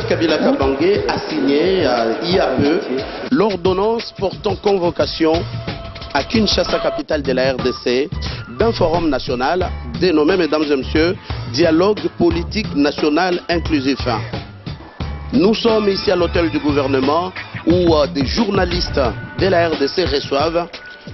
Kabila Kabange a signé il y a peu l'ordonnance portant convocation à Kinshasa, capitale de la RDC, d'un forum national dénommé, mesdames et messieurs, Dialogue politique national inclusif. Nous sommes ici à l'hôtel du gouvernement où des journalistes de la RDC reçoivent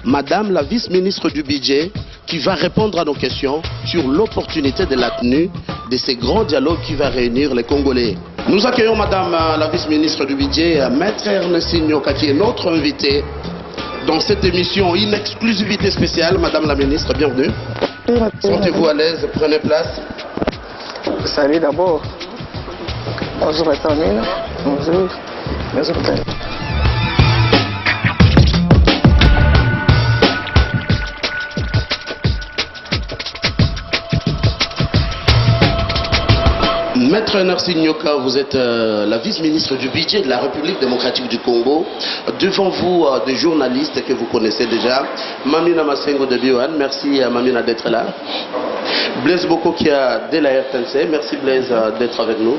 Madame la vice-ministre du budget qui va répondre à nos questions sur l'opportunité de la tenue de ces grands dialogues qui va réunir les Congolais. Nous accueillons Madame la vice-ministre du budget, Maître Ernestine Nyoka, qui est notre invitée dans cette émission, une exclusivité spéciale. Madame la ministre, bienvenue. Sentez-vous à l'aise, prenez place. Salut d'abord. Bonjour Atamina. Bonjour. Bonjour. Maître Ernestine Nyoka, vous êtes la vice-ministre du budget de la République démocratique du Congo. Devant vous, des journalistes que vous connaissez déjà. Mamina Masengo de Biohan, merci Mamina d'être là. Blaise Bokokia de la RTNC, merci Blaise d'être avec nous.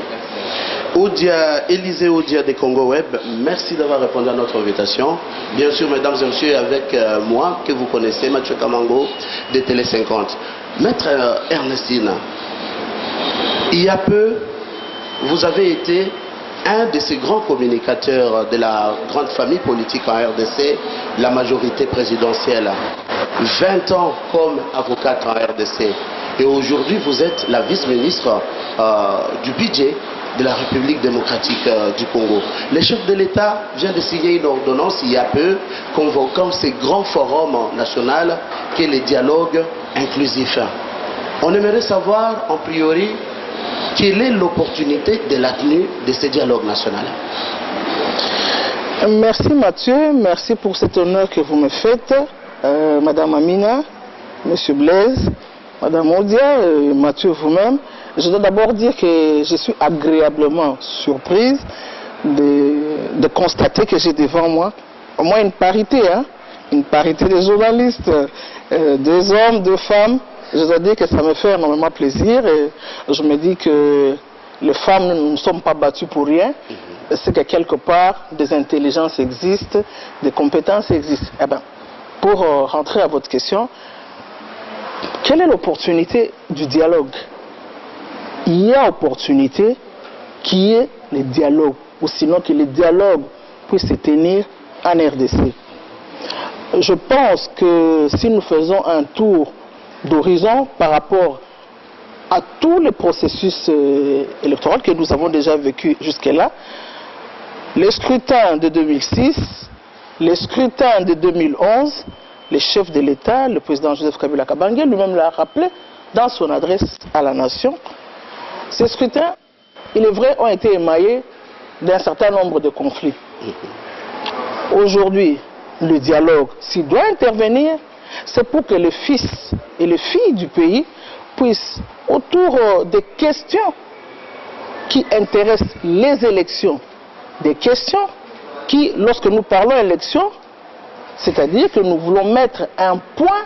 Élisée Odia de Congo Web, merci d'avoir répondu à notre invitation. Bien sûr, mesdames et messieurs, avec moi, que vous connaissez, Mathieu Kamango de Télé 50. Maître Ernestine, il y a peu, vous avez été un de ces grands communicateurs de la grande famille politique en RDC, la majorité présidentielle. 20 ans comme avocate en RDC. Et aujourd'hui, vous êtes la vice-ministre du budget de la République démocratique du Congo. Le chef de l'État vient de signer une ordonnance il y a peu convoquant ces grands forums nationaux qu'est le dialogue inclusif. On aimerait savoir, en priori, quelle est l'opportunité de la tenue de ce dialogue national? Merci Mathieu, merci pour cet honneur que vous me faites, Madame Amina, Monsieur Blaise, Madame Odia, Mathieu vous-même. Je dois d'abord dire que je suis agréablement surprise de constater que j'ai devant moi au moins une parité, une parité de journalistes, deux hommes, deux femmes. Je dois dire que ça me fait énormément plaisir et je me dis que les femmes ne nous sommes pas battues pour rien. C'est que quelque part, des intelligences existent, des compétences existent. Eh bien, pour rentrer à votre question, quelle est l'opportunité du dialogue? Il y a opportunité qui est le dialogue, ou sinon que le dialogue puisse se tenir en RDC. Je pense que si nous faisons un tour d'horizon par rapport à tous les processus électoraux que nous avons déjà vécu jusque-là, les scrutins de 2006, les scrutins de 2011, le chef de l'État, le président Joseph Kabila Kabange, lui-même l'a rappelé dans son adresse à la nation. Ces scrutins, il est vrai, ont été émaillés d'un certain nombre de conflits. Aujourd'hui, le dialogue, s'il doit intervenir, c'est pour que les fils et les filles du pays puissent, autour des questions qui intéressent les élections, des questions qui, lorsque nous parlons élections, c'est-à-dire que nous voulons mettre un point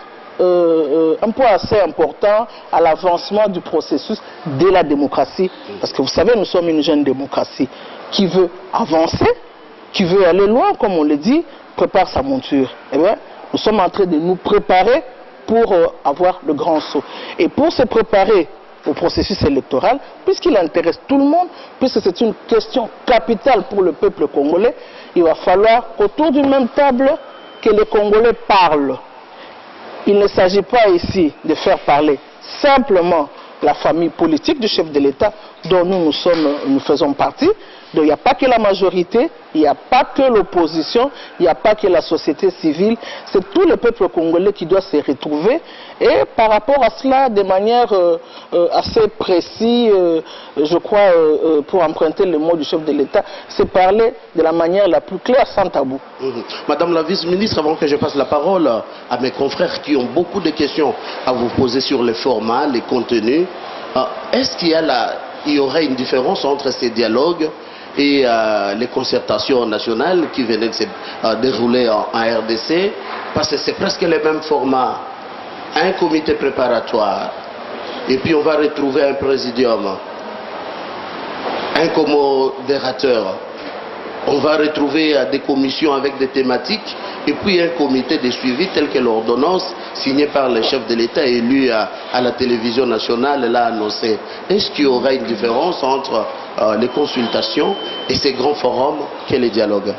assez important à l'avancement du processus de la démocratie. Parce que vous savez, nous sommes une jeune démocratie qui veut avancer, qui veut aller loin, comme on le dit, prépare sa monture. Eh bien, nous sommes en train de nous préparer pour avoir le grand saut. Et pour se préparer au processus électoral, puisqu'il intéresse tout le monde, puisque c'est une question capitale pour le peuple congolais, il va falloir, autour d'une même table, que les Congolais parlent. Il ne s'agit pas ici de faire parler simplement la famille politique du chef de l'État dont nous faisons partie. Donc il n'y a pas que la majorité, il n'y a pas que l'opposition, il n'y a pas que la société civile, c'est tout le peuple congolais qui doit se retrouver. Et par rapport à cela, de manière assez précise, je crois, pour emprunter le mot du chef de l'État, c'est parler de la manière la plus claire, sans tabou. Madame la vice-ministre, avant que je passe la parole à mes confrères qui ont beaucoup de questions à vous poser sur les formats, les contenus, est-ce qu'il y aurait une différence entre ces dialogues et les concertations nationales qui venaient de se dérouler en RDC, parce que c'est presque le même format, un comité préparatoire, et puis on va retrouver un présidium. un commodérateur. On va retrouver des commissions avec des thématiques et puis un comité de suivi tel que l'ordonnance signée par le chef de l'État élu à la télévision nationale l'a annoncé. Est-ce qu'il y aura une différence entre les consultations et ces grands forums qu'est le dialogue?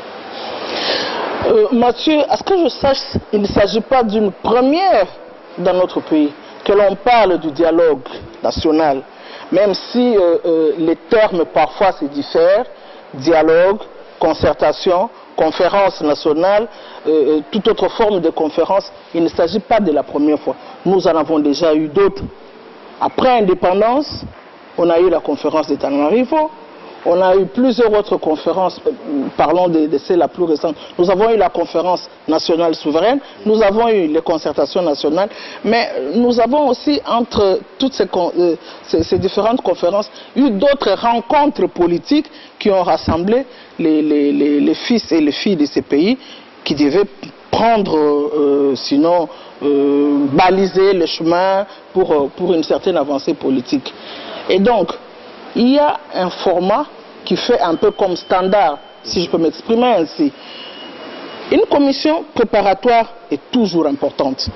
Mathieu, à ce que je sache, il ne s'agit pas d'une première dans notre pays que l'on parle du dialogue national, même si les termes parfois se diffèrent, dialogue, concertation, conférence nationale, toute autre forme de conférence, il ne s'agit pas de la première fois. Nous en avons déjà eu d'autres. Après l'indépendance, on a eu la conférence de Tananarivo, on a eu plusieurs autres conférences, parlons de celle la plus récente. Nous avons eu la conférence nationale souveraine, nous avons eu les concertations nationales, mais nous avons aussi, entre toutes ces différentes conférences, eu d'autres rencontres politiques qui ont rassemblé les fils et les filles de ces pays qui devaient prendre, sinon baliser le chemin pour une certaine avancée politique. Et donc, il y a un format qui fait un peu comme standard, si je peux m'exprimer ainsi. Une commission préparatoire est toujours importante.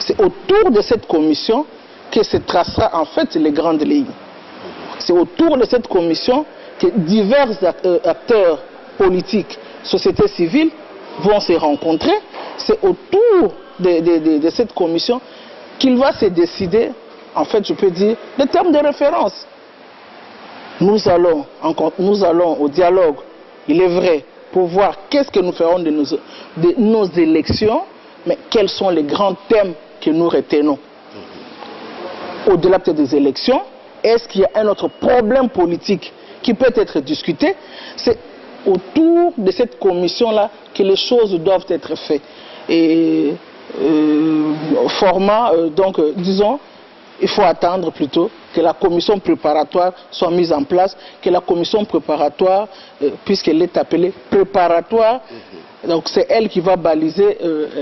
C'est autour de cette commission que se tracera en fait les grandes lignes. C'est autour de cette commission que divers acteurs politiques, société civile, vont se rencontrer. C'est autour de cette commission qu'il va se décider, en fait je peux dire, des termes de référence. Nous allons au dialogue, il est vrai, pour voir qu'est-ce que nous ferons de nos élections, mais quels sont les grands thèmes que nous retenons. Au-delà des élections, est-ce qu'il y a un autre problème politique qui peut être discuté? C'est autour de cette commission-là que les choses doivent être faites. Et format, donc disons, il faut attendre plutôt que la commission préparatoire soit mise en place, que la commission préparatoire, puisqu'elle est appelée préparatoire, donc c'est elle qui va baliser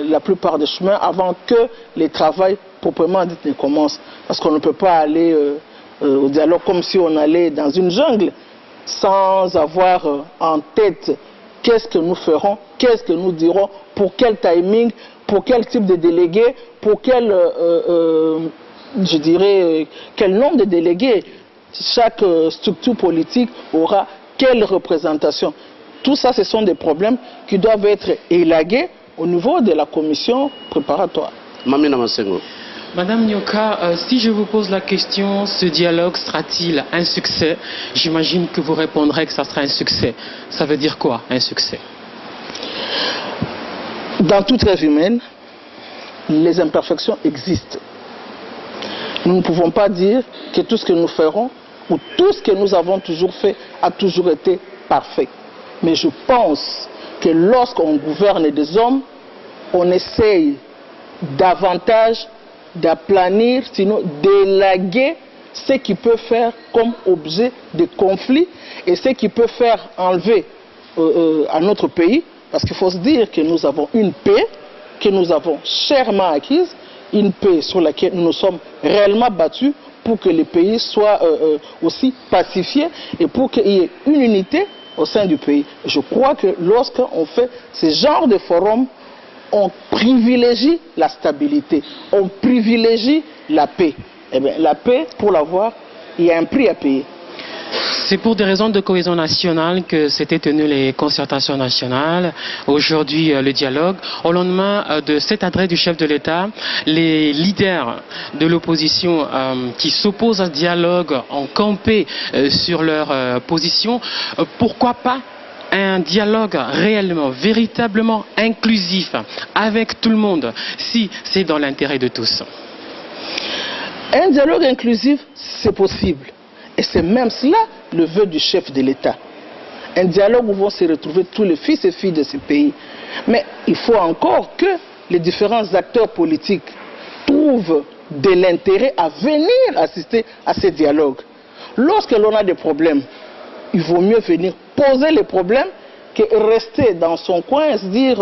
la plupart des chemins avant que les travaux proprement dit ne commencent. Parce qu'on ne peut pas aller au dialogue comme si on allait dans une jungle sans avoir en tête qu'est-ce que nous ferons, qu'est-ce que nous dirons, pour quel timing, pour quel type de délégué, pour quel... je dirais, quel nombre de délégués, chaque structure politique aura quelle représentation. Tout ça, ce sont des problèmes qui doivent être élagués au niveau de la commission préparatoire. Madame Nyoka, si je vous pose la question, ce dialogue sera-t-il un succès? J'imagine que vous répondrez que ça sera un succès. Ça veut dire quoi, un succès? Dans toute rêve humaine, les imperfections existent. Nous ne pouvons pas dire que tout ce que nous ferons ou tout ce que nous avons toujours fait a toujours été parfait. Mais je pense que lorsqu'on gouverne des hommes, on essaye davantage d'aplanir, sinon d'élaguer ce qui peut faire comme objet de conflit et ce qui peut faire enlever à notre pays, parce qu'il faut se dire que nous avons une paix que nous avons chèrement acquise, une paix sur laquelle nous nous sommes réellement battus pour que le pays soit aussi pacifié et pour qu'il y ait une unité au sein du pays. Je crois que lorsqu'on fait ce genre de forum, on privilégie la stabilité, on privilégie la paix. Eh bien, la paix, pour l'avoir, il y a un prix à payer. C'est pour des raisons de cohésion nationale que s'étaient tenues les concertations nationales, aujourd'hui le dialogue. Au lendemain de cette adresse du chef de l'État, les leaders de l'opposition qui s'opposent à ce dialogue ont campé sur leur position. Pourquoi pas un dialogue réellement, véritablement inclusif avec tout le monde, si c'est dans l'intérêt de tous? Un dialogue inclusif, c'est possible. Et c'est même cela le vœu du chef de l'État. Un dialogue où vont se retrouver tous les fils et filles de ce pays. Mais il faut encore que les différents acteurs politiques trouvent de l'intérêt à venir assister à ces dialogues. Lorsque l'on a des problèmes, il vaut mieux venir poser les problèmes que rester dans son coin et se dire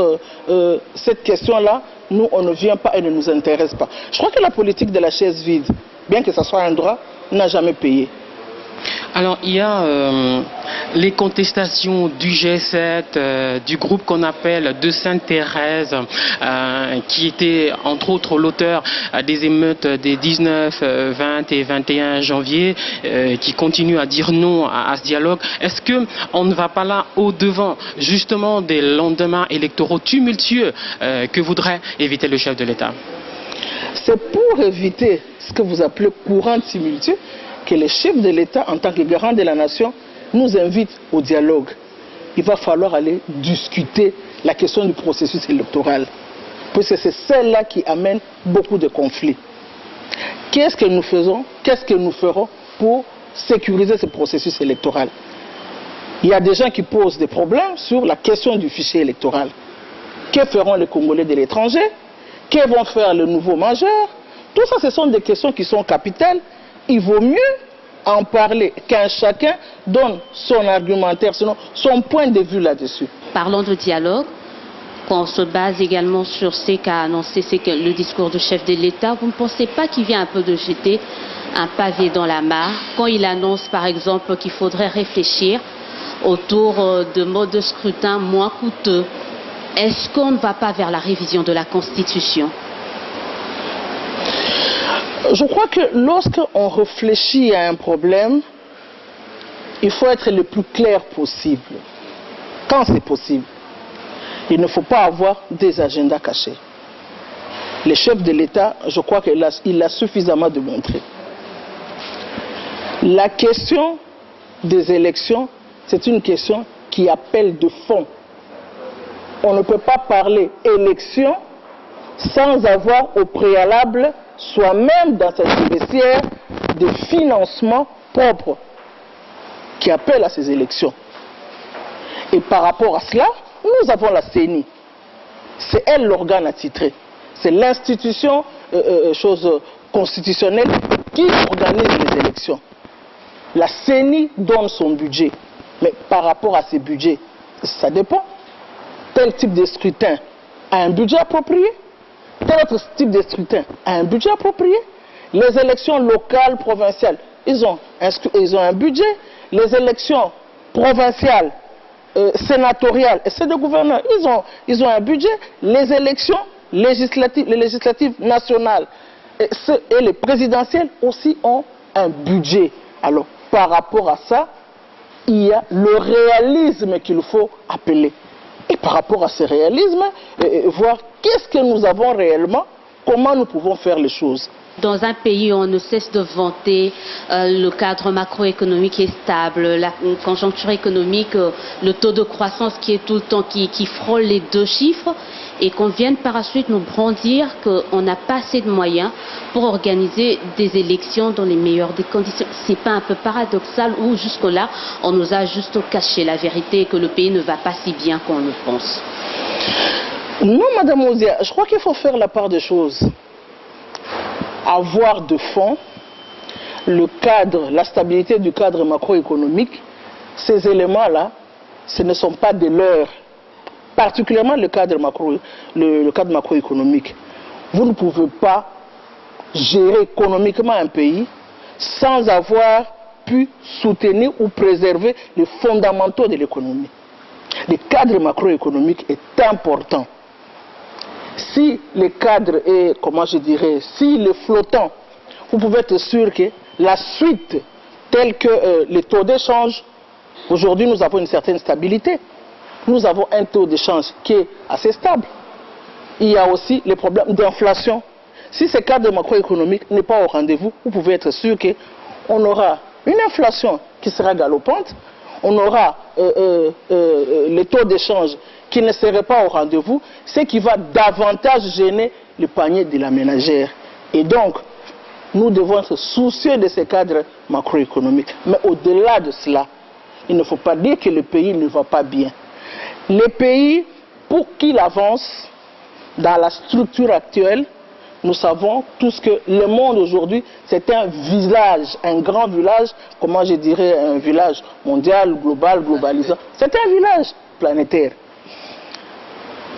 cette question-là, nous on ne vient pas et ne nous intéresse pas. Je crois que la politique de la chaise vide, bien que ce soit un droit, n'a jamais payé. Alors, il y a les contestations du G7, du groupe qu'on appelle de Sainte-Thérèse, qui était entre autres l'auteur des émeutes des 19, 20 et 21 janvier, qui continue à dire non à ce dialogue. Est-ce qu'on ne va pas là au-devant justement des lendemains électoraux tumultueux que voudrait éviter le chef de l'État? C'est pour éviter ce que vous appelez courant tumultueux que le chef de l'État, en tant que garant de la nation, nous invite au dialogue. Il va falloir aller discuter la question du processus électoral, puisque c'est celle-là qui amène beaucoup de conflits. Qu'est-ce que nous faisons, qu'est-ce que nous ferons pour sécuriser ce processus électoral? Il y a des gens qui posent des problèmes sur la question du fichier électoral. Que feront les Congolais de l'étranger? Que vont faire les nouveaux majeurs? Tout ça, ce sont des questions qui sont capitales. Il vaut mieux en parler qu'un chacun donne son argumentaire, sinon son point de vue là-dessus. Parlons de dialogue. Quand on se base également sur ce qu'a annoncé le discours du chef de l'État, vous ne pensez pas qu'il vient un peu de jeter un pavé dans la mare quand il annonce par exemple qu'il faudrait réfléchir autour de modes de scrutin moins coûteux? Est-ce qu'on ne va pas vers la révision de la Constitution? Je crois que lorsqu'on réfléchit à un problème, il faut être le plus clair possible. Quand c'est possible, il ne faut pas avoir des agendas cachés. Le chef de l'État, je crois qu'il a suffisamment démontré. La question des élections, c'est une question qui appelle de fond. On ne peut pas parler élection sans avoir au préalable soi-même dans cette vestiaire des financements propres qui appellent à ces élections. Et par rapport à cela, nous avons la CENI. C'est elle l'organe attitré. C'est l'institution constitutionnelle qui organise les élections. La CENI donne son budget. Mais par rapport à ces budgets, ça dépend. Tel type de scrutin a un budget approprié. Tel autre type de scrutin a un budget approprié. Les élections locales, provinciales, ils ont un budget. Les élections provinciales, sénatoriales et celles de gouverneurs, ils ont un budget. Les élections législatives nationales et les présidentielles aussi ont un budget. Alors, par rapport à ça, il y a le réalisme qu'il faut appeler. Et par rapport à ce réalisme, voir qu'est-ce que nous avons réellement, comment nous pouvons faire les choses. Dans un pays où on ne cesse de vanter le cadre macroéconomique est stable, la conjoncture économique, le taux de croissance qui est tout le temps, qui frôle les 2 chiffres, et qu'on vienne par la suite nous brandir qu'on n'a pas assez de moyens pour organiser des élections dans les meilleures des conditions. C'est pas un peu paradoxal ou jusque-là, on nous a juste caché la vérité et que le pays ne va pas si bien qu'on le pense? Non, Madame Ozia, je crois qu'il faut faire la part des choses. Avoir de fond le cadre, la stabilité du cadre macroéconomique, ces éléments-là, ce ne sont pas de l'heure. Particulièrement le cadre macroéconomique. Vous ne pouvez pas gérer économiquement un pays sans avoir pu soutenir ou préserver les fondamentaux de l'économie. Le cadre macroéconomique est important. Si le cadre est, comment je dirais, s'il est flottant, vous pouvez être sûr que la suite, telle que les taux d'échange, aujourd'hui nous avons une certaine stabilité. Nous avons un taux d'échange qui est assez stable. Il y a aussi les problèmes d'inflation. Si ce cadre macroéconomique n'est pas au rendez-vous, vous pouvez être sûr qu'on aura une inflation qui sera galopante, on aura les taux d'échange qui ne seraient pas au rendez-vous, ce qui va davantage gêner le panier de la ménagère. Et donc, nous devons être soucieux de ce cadre macroéconomique. Mais au-delà de cela, il ne faut pas dire que le pays ne va pas bien. Le pays, pour qu'il avance dans la structure actuelle, nous savons tous que le monde aujourd'hui, c'est un village, un grand village, comment je dirais, un village mondial, global, globalisant. C'est un village planétaire.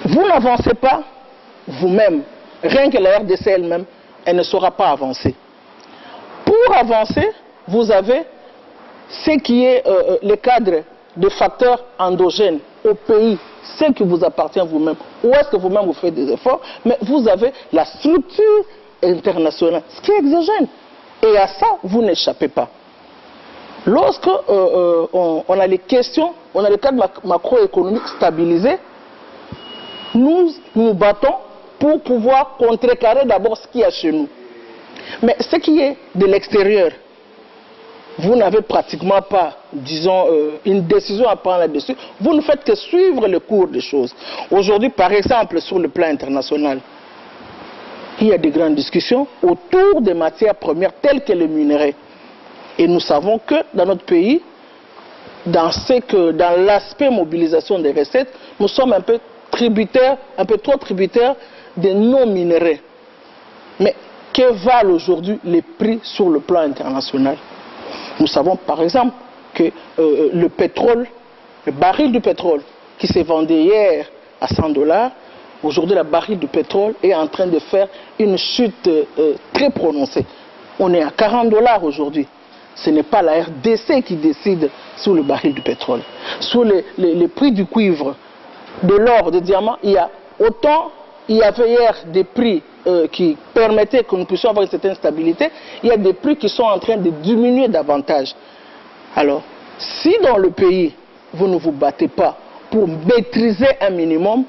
Vous n'avancez pas vous-même, rien que la RDC elle-même, elle ne saura pas avancer. Pour avancer, vous avez ce qui est le cadre de facteurs endogènes au pays, ce qui vous appartient vous-même, où est-ce que vous-même vous faites des efforts, mais vous avez la structure internationale, ce qui est exogène. Et à ça, vous n'échappez pas. Lorsque on a les questions, on a le cadre macroéconomique stabilisé, nous nous battons pour pouvoir contrecarrer d'abord ce qu'il y a chez nous. Mais ce qui est de l'extérieur, vous n'avez pratiquement pas, disons, une décision à prendre là-dessus. Vous ne faites que suivre le cours des choses. Aujourd'hui, par exemple, sur le plan international, il y a des grandes discussions autour des matières premières telles que le minerai. Et nous savons que dans notre pays, dans l'aspect mobilisation des recettes, nous sommes un peu tributaires, un peu trop tributaires des non-minéraux. Mais que valent aujourd'hui les prix sur le plan international? Nous savons par exemple que le pétrole, le baril de pétrole qui s'est vendu hier à 100 $, aujourd'hui le baril de pétrole est en train de faire une chute très prononcée. On est à 40 $ aujourd'hui. Ce n'est pas la RDC qui décide sur le baril de pétrole. Sur les prix du cuivre, de l'or, des diamants, il y a autant, il y avait hier des prix qui permettaient que nous puissions avoir une certaine stabilité, il y a des prix qui sont en train de diminuer davantage. Alors, si dans le pays, vous ne vous battez pas pour maîtriser un minimum,